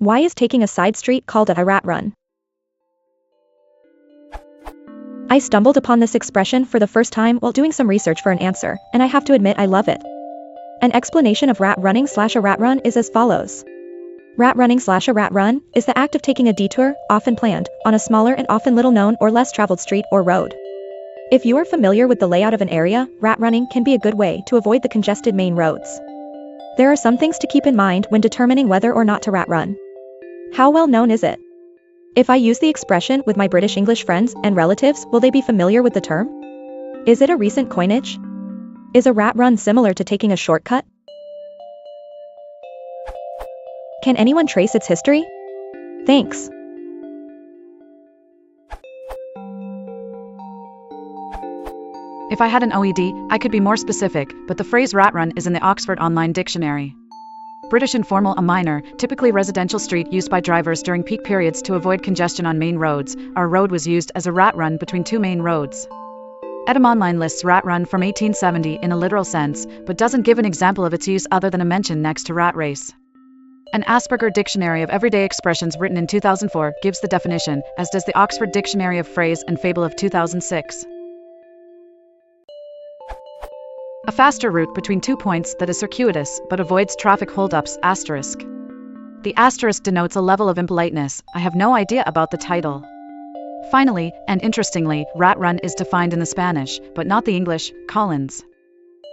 Why is taking a side street called a rat run? I stumbled upon this expression for the first time while doing some research for an answer, and I have to admit I love it. An explanation of rat running / a rat run is as follows. Rat running / a rat run is the act of taking a detour, often planned, on a smaller and often little known or less traveled street or road. If you are familiar with the layout of an area, rat running can be a good way to avoid the congested main roads. There are some things to keep in mind when determining whether or not to rat run. How well known is it? If I use the expression with my British English friends and relatives, will they be familiar with the term? Is it a recent coinage? Is a rat run similar to taking a shortcut? Can anyone trace its history? Thanks. If I had an OED, I could be more specific, but the phrase rat run is in the Oxford Online Dictionary. British informal, a minor, typically residential street used by drivers during peak periods to avoid congestion on main roads. Our road was used as a rat run between two main roads. Etymonline lists rat run from 1870 in a literal sense, but doesn't give an example of its use other than a mention next to rat race. An Asperger Dictionary of Everyday Expressions written in 2004 gives the definition, as does the Oxford Dictionary of Phrase and Fable of 2006. A faster route between 2 points that is circuitous but avoids traffic holdups. Asterisk. The asterisk denotes a level of impoliteness. I have no idea about the title. Finally, and interestingly, rat run is defined in the Spanish, but not the English, Collins.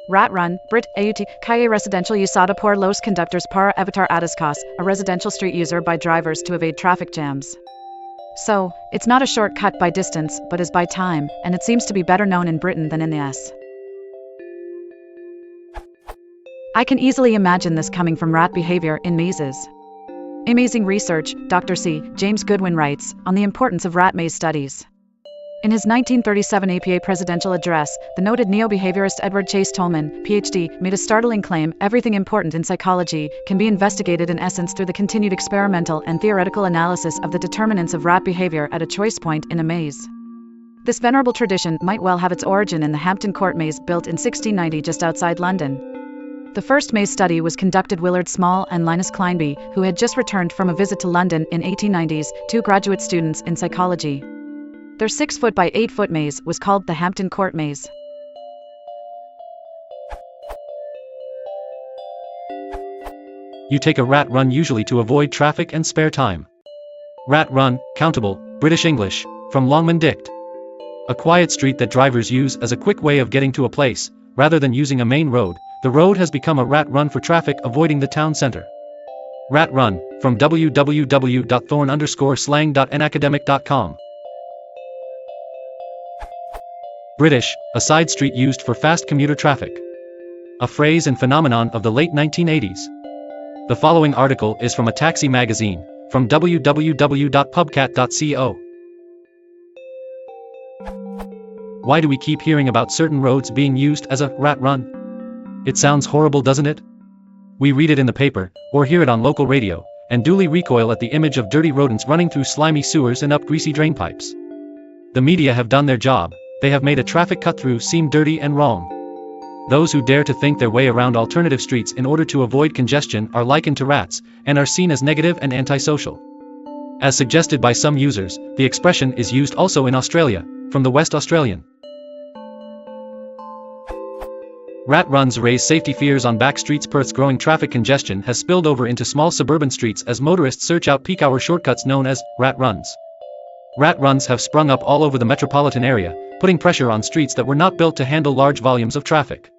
Rat run, Brit, AUT, calle residential usada por los conductores para evitar atascos, a residential street user by drivers to evade traffic jams. So, it's not a shortcut by distance, but is by time, and it seems to be better known in Britain than in the US. I can easily imagine this coming from rat behavior in mazes. Amazing research, Dr. C. James Goodwin writes, on the importance of rat maze studies. In his 1937 APA presidential address, the noted neo-behaviorist Edward Chase Tolman, Ph.D., made a startling claim: everything important in psychology can be investigated in essence through the continued experimental and theoretical analysis of the determinants of rat behavior at a choice point in a maze. This venerable tradition might well have its origin in the Hampton Court maze built in 1690 just outside London. The first maze study was conducted Willard Small and Linus Kleinby, who had just returned from a visit to London in 1890s, two graduate students in psychology. Their 6-foot by 8-foot maze was called the Hampton Court Maze. You take a rat run usually to avoid traffic and spare time. Rat run, countable, British English, from Longman Dict. A quiet street that drivers use as a quick way of getting to a place, rather than using a main road. The road has become a rat run for traffic avoiding the town center. Rat run, from www.thorn_slang.nacademic.com. British, a side street used for fast commuter traffic. A phrase and phenomenon of the late 1980s. The following article is from a taxi magazine, from www.pubcat.co. Why do we keep hearing about certain roads being used as a rat run? It sounds horrible, doesn't it? We read it in the paper, or hear it on local radio, and duly recoil at the image of dirty rodents running through slimy sewers and up greasy drain pipes. The media have done their job. They have made a traffic cut-through seem dirty and wrong. Those who dare to think their way around alternative streets in order to avoid congestion are likened to rats, and are seen as negative and antisocial. As suggested by some users, the expression is used also in Australia, from the West Australian. Rat runs raise safety fears on back streets. Perth's growing traffic congestion has spilled over into small suburban streets as motorists search out peak hour shortcuts known as rat runs. Rat runs have sprung up all over the metropolitan area, putting pressure on streets that were not built to handle large volumes of traffic.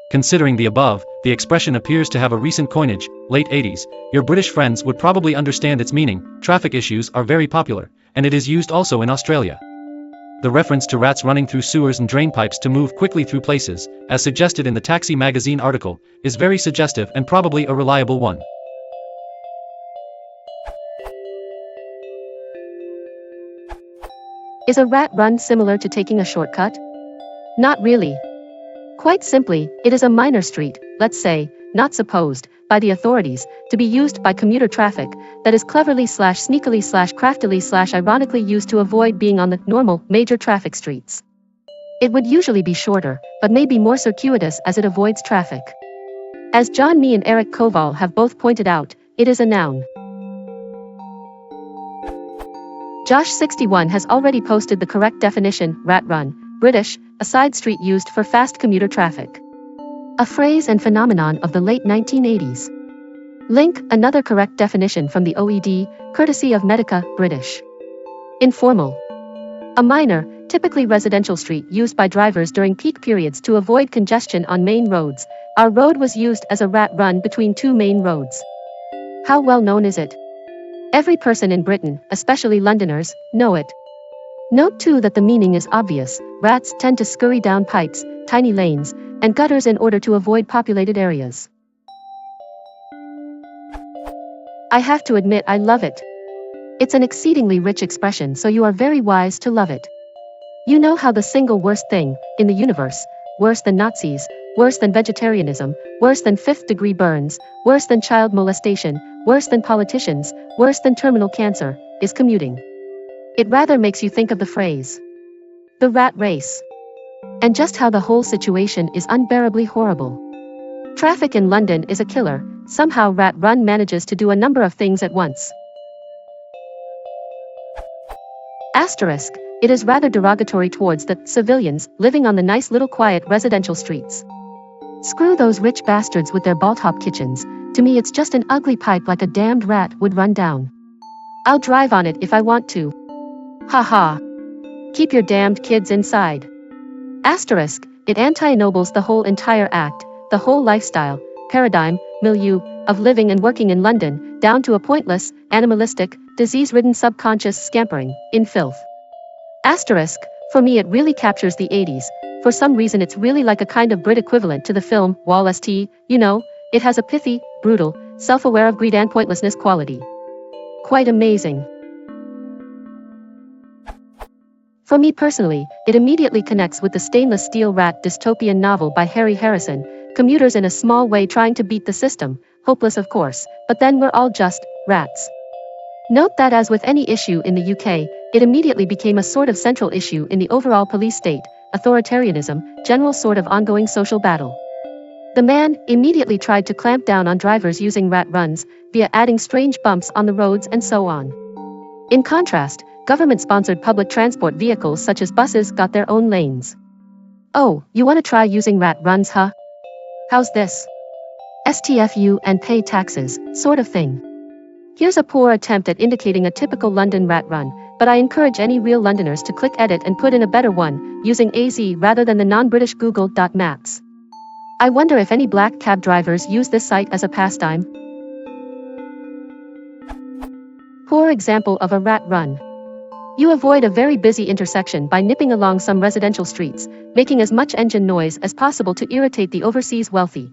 Considering the above, the expression appears to have a recent coinage, late 80s. Your British friends would probably understand its meaning. Traffic issues are very popular, and it is used also in Australia. The reference to rats running through sewers and drain pipes to move quickly through places, as suggested in the Taxi magazine article, is very suggestive and probably a reliable one. Is a rat run similar to taking a shortcut? Not really. Quite simply, it is a minor street, let's say, not supposed, by the authorities, to be used by commuter traffic, that is cleverly / sneakily / craftily / ironically used to avoid being on the normal, major traffic streets. It would usually be shorter, but may be more circuitous as it avoids traffic. As John Mee and Eric Koval have both pointed out, it is a noun. Josh61 has already posted the correct definition, rat run, British, a side street used for fast commuter traffic. A phrase and phenomenon of the late 1980s. Link, another correct definition from the OED, courtesy of Medica, British. Informal. A minor, typically residential street used by drivers during peak periods to avoid congestion on main roads. Our road was used as a rat run between two main roads. How well known is it? Every person in Britain, especially Londoners, know it. Note too that the meaning is obvious. Rats tend to scurry down pipes, tiny lanes, and gutters in order to avoid populated areas. I have to admit I love it. It's an exceedingly rich expression, so you are very wise to love it. You know how the single worst thing in the universe, worse than Nazis, worse than vegetarianism, worse than fifth-degree burns, worse than child molestation, worse than politicians, worse than terminal cancer, is commuting. It rather makes you think of the phrase, the rat race. And just how the whole situation is unbearably horrible. Traffic in London is a killer. Somehow Rat Run manages to do a number of things at once. Asterisk, it is rather derogatory towards the civilians living on the nice little quiet residential streets. Screw those rich bastards with their ball-top kitchens. To me it's just an ugly pipe like a damned rat would run down. I'll drive on it if I want to. Ha ha. Keep your damned kids inside. Asterisk, it anti-ennobles the whole entire act, the whole lifestyle, paradigm, milieu, of living and working in London, down to a pointless, animalistic, disease-ridden subconscious scampering, in filth. Asterisk, for me it really captures the 80s, for some reason it's really like a kind of Brit equivalent to the film, Wall St, you know, it has a pithy, brutal, self-aware of greed and pointlessness quality. Quite amazing. For me personally, it immediately connects with the stainless steel rat dystopian novel by Harry Harrison, commuters in a small way trying to beat the system, hopeless of course, but then we're all just rats. Note that as with any issue in the UK, it immediately became a sort of central issue in the overall police state, authoritarianism, general sort of ongoing social battle. The man immediately tried to clamp down on drivers using rat runs, via adding strange bumps on the roads and so on. In contrast, government-sponsored public transport vehicles such as buses got their own lanes. Oh, you want to try using rat runs, huh? How's this? STFU and pay taxes, sort of thing. Here's a poor attempt at indicating a typical London rat run, but I encourage any real Londoners to click edit and put in a better one, using AZ rather than the non-British Google Maps. I wonder if any black cab drivers use this site as a pastime. Poor example of a rat run. You avoid a very busy intersection by nipping along some residential streets, making as much engine noise as possible to irritate the overseas wealthy.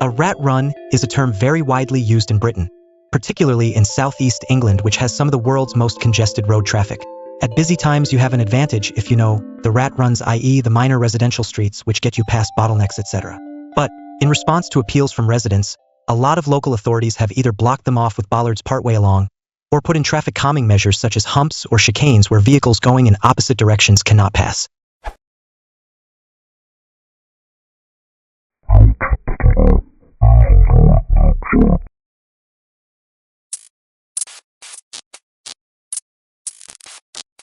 A rat run is a term very widely used in Britain, particularly in southeast England, which has some of the world's most congested road traffic. At busy times you have an advantage if you know the rat runs, i.e. the minor residential streets which get you past bottlenecks, etc. But, in response to appeals from residents, a lot of local authorities have either blocked them off with bollards partway along, or put in traffic calming measures such as humps or chicanes where vehicles going in opposite directions cannot pass. Sure.